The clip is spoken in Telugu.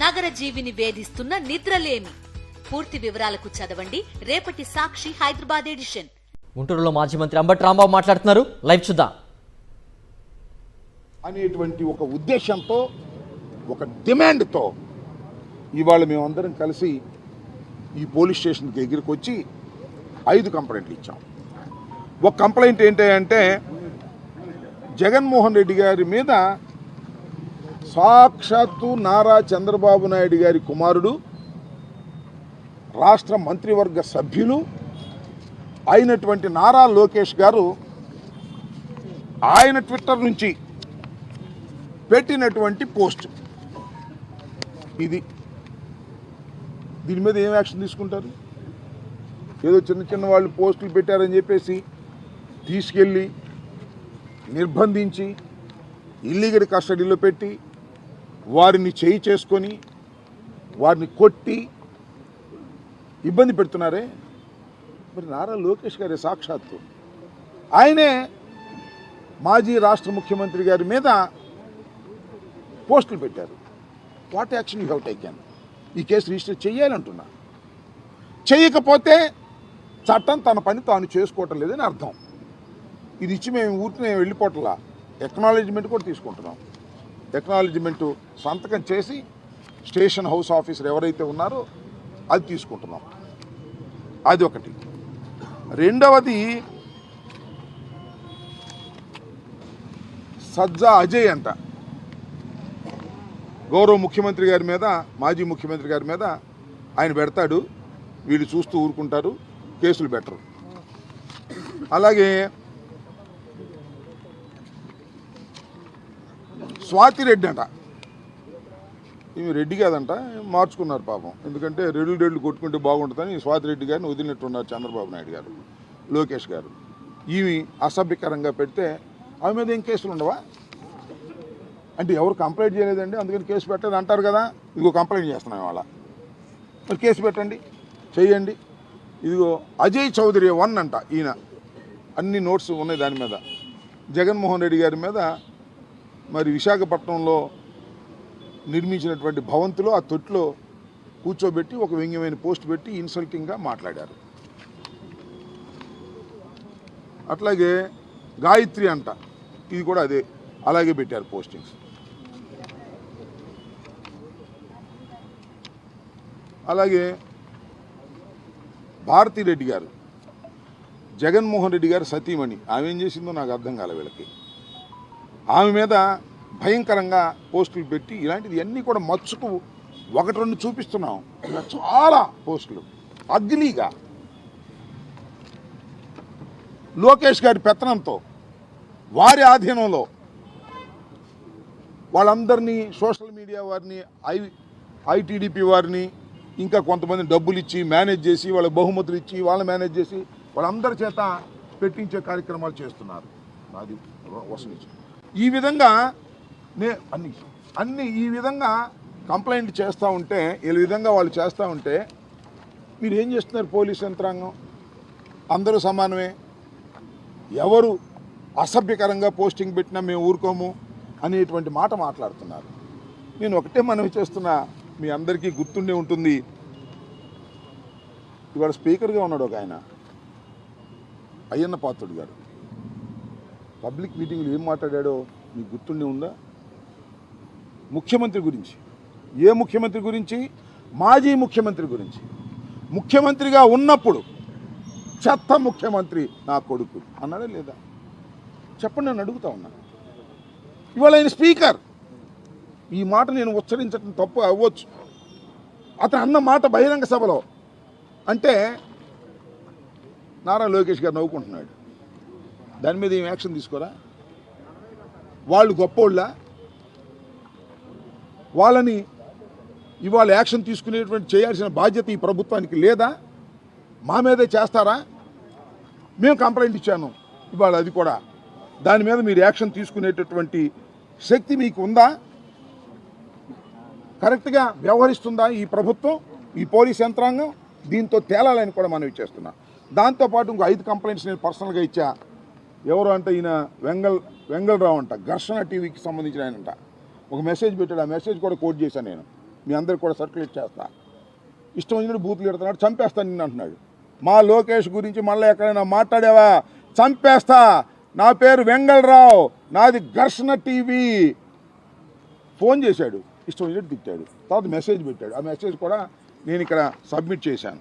నగర జీవిని వేధిస్తున్న నిద్రలేమి. పూర్తి వివరాలకు చదవండి రేపటి సాక్షి హైదరాబాద్ ఎడిషన్. గుంటూరులో మాజీ మంత్రి అంబటి రాంబాబు మాట్లాడుతున్నారు. లైవ్ చూద్దాం. అనేటువంటి ఒక ఉద్దేశంతో, ఒక డిమాండ్తో ఇవాళ మేమందరం కలిసి ఈ పోలీస్ స్టేషన్కి దగ్గరికి వచ్చి 5 కంప్లైంట్లు ఇచ్చాం. ఒక కంప్లైంట్ ఏంటంటే జగన్మోహన్ రెడ్డి గారి మీద సాక్షాత్తు నారా చంద్రబాబు నాయుడు గారి కుమారుడు, రాష్ట్ర మంత్రివర్గ సభ్యులు అయినటువంటి నారా లోకేష్ గారు ఆయన ట్విట్టర్ నుంచి పెట్టినటువంటి పోస్ట్ ఇది. దీని మీద ఏం యాక్షన్ తీసుకుంటారు? ఏదో చిన్న చిన్న వాళ్ళు పోస్టులు పెట్టారని చెప్పేసి తీసుకెళ్ళి నిర్బంధించి ఇల్లీగల్ కస్టడీలో పెట్టి వారిని చేయి చేసుకొని వారిని కొట్టి ఇబ్బంది పెడుతున్నారే. మరి నారా లోకేష్ గారి సాక్షాత్తు ఆయనే మాజీ రాష్ట్ర ముఖ్యమంత్రి గారి మీద పోస్టులు పెట్టారు. What action you have taken? ఈ కేసు రిజిస్టర్ చేయాలంటున్నా. చేయకపోతే చట్టం తన పని తాను చేసుకోవటం లేదని అర్థం. ఇది ఇచ్చి మేము ఊరికి వెళ్ళిపోవట్లా, ఎక్నాలెడ్జ్మెంట్ కూడా తీసుకుంటున్నాం. ఎక్నాలెడ్జ్మెంట్ సంతకం చేసి స్టేషన్ హౌస్ ఆఫీసర్ ఎవరైతే ఉన్నారో అది తీసుకుంటున్నాం. అది ఒకటి. రెండవది సజ్జా అజయ్ అంట, గౌరవ ముఖ్యమంత్రి గారి మీద, మాజీ ముఖ్యమంత్రి గారి మీద ఆయన పెడతాడు, వీళ్ళు చూస్తూ ఊరుకుంటారు, కేసులు పెట్టరు. అలాగే స్వాతి రెడ్డి అంట, ఈమె రెడ్డి కాదంట, మార్చుకున్నారు పాపం. ఎందుకంటే రెడ్లు కొట్టుకుంటే బాగుంటుందని స్వాతి రెడ్డి గారిని వదిలినట్టున్నారు చంద్రబాబు నాయుడు గారు, లోకేష్ గారు. ఈమె అసభ్యకరంగా పెడితే ఆమె మీద ఏం కేసులు ఉండవా? అంటే ఎవరు కంప్లైంట్ చేయలేదండి అందుకని కేసు పెట్టలేదు అంటారు కదా. ఇదిగో కంప్లైంట్ చేస్తున్నాం ఇవాళ, మరి కేసు పెట్టండి, చేయండి. ఇదిగో అజయ్ చౌదరి 1 అంట, ఈయన అన్ని నోట్స్ ఉన్నాయి దాని మీద. జగన్మోహన్ రెడ్డి గారి మీద మరి విశాఖపట్నంలో నిర్మించినటువంటి భవంతిలో ఆ తొట్టులో కూర్చోబెట్టి ఒక వ్యంగ్యమైన పోస్ట్ పెట్టి ఇన్సల్టింగ్గా మాట్లాడారు. అట్లాగే గాయత్రి అంట, ఇది కూడా అదే, అలాగే పెట్టారు పోస్టింగ్స్. అలాగే భారతిరెడ్డి గారు, జగన్మోహన్ రెడ్డి గారు సతీమణి, ఆమె ఏం చేసిందో నాకు అర్థం కాలే వీళ్ళకి. ఆమె మీద భయంకరంగా పోస్టులు పెట్టి ఇలాంటిది అన్నీ కూడా మచ్చుకు 1-2 చూపిస్తున్నాం. ఇలా చాలా పోస్టులు అగ్లీగా లోకేష్ గారి పెత్తనంతో, వారి ఆధీనంలో వాళ్ళందరినీ, సోషల్ మీడియా వారిని, ఐటీడీపీ వారిని, ఇంకా కొంతమంది డబ్బులు ఇచ్చి మేనేజ్ చేసి, వాళ్ళ బహుమతులు ఇచ్చి వాళ్ళని మేనేజ్ చేసి వాళ్ళందరి చేత పెట్టించే కార్యక్రమాలు చేస్తున్నారు. అది వసూలు. ఈ విధంగా అన్ని ఈ విధంగా కంప్లైంట్ చేస్తూ ఉంటే, ఈ విధంగా వాళ్ళు చేస్తూ ఉంటే మీరు ఏం చేస్తున్నారు? పోలీస్ యంత్రాంగం అందరూ సమానమే, ఎవరు అసభ్యకరంగా పోస్టింగ్ పెట్టినా మేము ఊరుకోము అనేటువంటి మాట మాట్లాడుతున్నారు. నేను ఒకటే మనవి చేస్తున్నా, మీ అందరికీ గుర్తుండే ఉంటుంది, ఇవాళ స్పీకర్గా ఉన్నాడు ఒక ఆయన, అయ్యన్న పాత్రుడు గారు. పబ్లిక్ మీటింగ్లో ఏం మాట్లాడాడో మీకు గుర్తుండే ఉందా? ముఖ్యమంత్రి గురించి. ఏ ముఖ్యమంత్రి గురించి? మాజీ ముఖ్యమంత్రి గురించి. ముఖ్యమంత్రిగా ఉన్నప్పుడు చెత్త ముఖ్యమంత్రి నా కొడుకు అన్నాడా లేదా? చెప్పండి, నేను అడుగుతా ఉన్నా. ఇవాళ ఆయన స్పీకర్. ఈ మాట నేను ఉచ్చరించడం తప్పు అవ్వచ్చు, అతను అన్న మాట బహిరంగ సభలో అంటే నారా లోకేష్ గారు నవ్వుకుంటున్నాడు. దాని మీద ఏం యాక్షన్ తీసుకోరా? వాళ్ళు గొప్పోళ్ళ? వాళ్ళని ఇవాళ యాక్షన్ తీసుకునేటువంటి చేయాల్సిన బాధ్యత ఈ ప్రభుత్వానికి లేదా? మా మీదే చేస్తారా? మేము కంప్లైంట్ ఇచ్చాను ఇవాళ, అది కూడా దాని మీద మీరు యాక్షన్ తీసుకునేటటువంటి శక్తి మీకు ఉందా? కరెక్ట్గా వ్యవహరిస్తుందా ఈ ప్రభుత్వం, ఈ పోలీస్ యంత్రాంగం? దీంతో తేలాలని కూడా మనం ఇచ్చేస్తున్నా. దాంతోపాటు ఇంకో 5 కంప్లైంట్స్ నేను పర్సనల్గా ఇచ్చా. ఎవరు అంటే ఈయన వెంగళరావు అంట, ఘర్షణ టీవీకి సంబంధించిన ఆయనంట. ఒక మెసేజ్ పెట్టాడు, ఆ మెసేజ్ కూడా కోట్ చేశాను నేను. మీ అందరికి కూడా సర్క్యులేట్ చేస్తా. ఇష్టం వచ్చినట్టు బూతులు ఎడుతున్నాడు, చంపేస్తాను నిన్ను అంటున్నాడు. మా లోకేష్ గురించి మళ్ళీ ఎక్కడైనా మాట్లాడావా చంపేస్తా. నా పేరు వెంగళరావు, నాది ఘర్షణ టీవీ. ఫోన్ చేశాడు, ఇష్టం వచ్చినట్టు తిట్టాడు. తర్వాత మెసేజ్ పెట్టాడు. ఆ మెసేజ్ కూడా నేను ఇక్కడ సబ్మిట్ చేశాను.